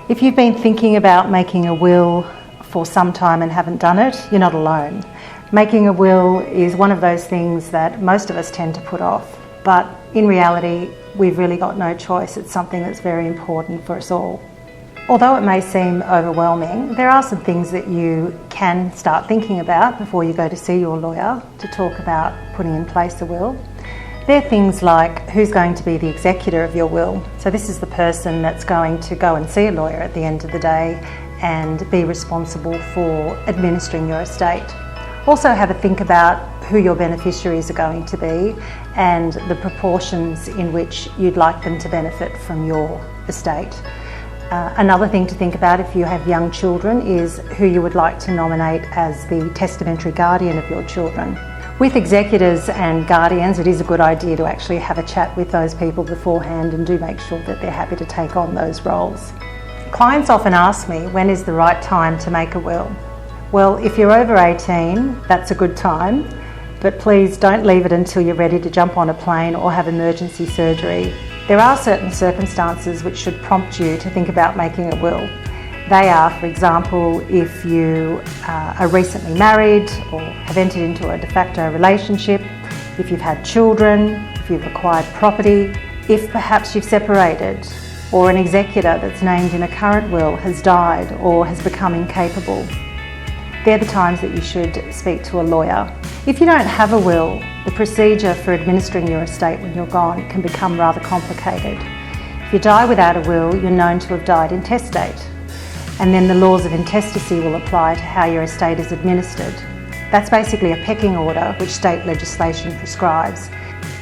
If you've been thinking about making a will for some time and haven't done it, you're not alone. Making a will is one of those things that most of us tend to put off, but in reality, we've really got no choice. It's something that's very important for us all. Although it may seem overwhelming, there are some things that you can start thinking about before you go to see your lawyer to talk about putting in place a will. They're things like who's going to be the executor of your will. So this is the person that's going to go and see a lawyer at the end of the day and be responsible for administering your estate. Also have a think about who your beneficiaries are going to be and the proportions in which you'd like them to benefit from your estate. Another thing to think about if you have young children is who you would like to nominate as the testamentary guardian of your children. With executors and guardians, it is a good idea to actually have a chat with those people beforehand and do make sure that they're happy to take on those roles. Clients often ask me, when is the right time to make a will? Well, if you're over 18, that's a good time, but please don't leave it until you're ready to jump on a plane or have emergency surgery. There are certain circumstances which should prompt you to think about making a will. They are, for example, if you are recently married or have entered into a de facto relationship, if you've had children, if you've acquired property, if perhaps you've separated, or an executor that's named in a current will has died or has become incapable. They're the times that you should speak to a lawyer. If you don't have a will, the procedure for administering your estate when you're gone can become rather complicated. If you die without a will, you're known to have died intestate, and then the laws of intestacy will apply to how your estate is administered. That's basically a pecking order which state legislation prescribes.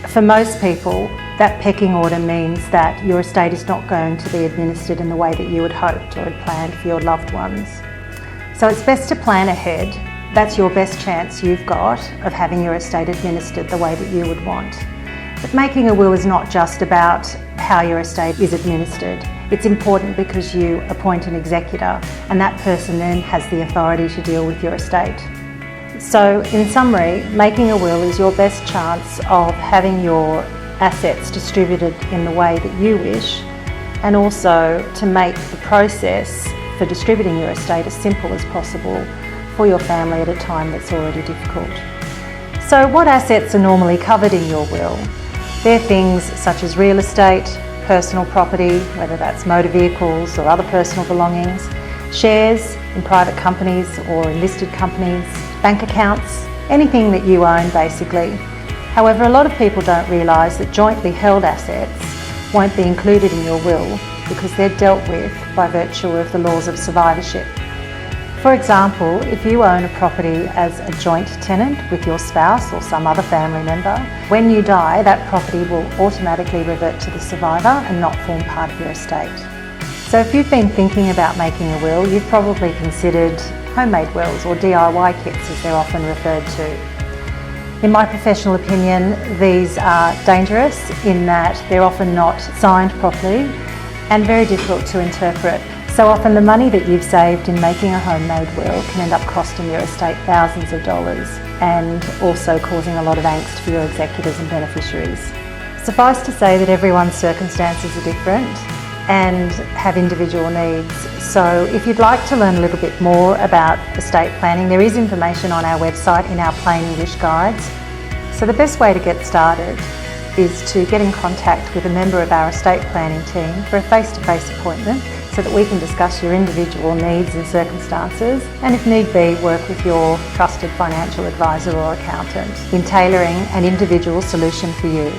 For most people, that pecking order means that your estate is not going to be administered in the way that you had hoped or had planned for your loved ones. So it's best to plan ahead. That's your best chance you've got of having your estate administered the way that you would want. But making a will is not just about how your estate is administered. It's important because you appoint an executor and that person then has the authority to deal with your estate. So in summary, making a will is your best chance of having your assets distributed in the way that you wish, and also to make the process for distributing your estate as simple as possible for your family at a time that's already difficult. So what assets are normally covered in your will? They're things such as real estate, personal property, whether that's motor vehicles or other personal belongings, shares in private companies or in listed companies, bank accounts, anything that you own basically. However, a lot of people don't realise that jointly held assets won't be included in your will because they're dealt with by virtue of the laws of survivorship. For example, if you own a property as a joint tenant with your spouse or some other family member, when you die, that property will automatically revert to the survivor and not form part of your estate. So if you've been thinking about making a will, you've probably considered homemade wills or DIY kits as they're often referred to. In my professional opinion, these are dangerous in that they're often not signed properly and very difficult to interpret. So often the money that you've saved in making a homemade will can end up costing your estate thousands of dollars and also causing a lot of angst for your executors and beneficiaries. Suffice to say that everyone's circumstances are different and have individual needs. So if you'd like to learn a little bit more about estate planning, there is information on our website in our plain English guides. So the best way to get started is to get in contact with a member of our estate planning team for a face-to-face appointment so that we can discuss your individual needs and circumstances, and if need be, work with your trusted financial advisor or accountant in tailoring an individual solution for you.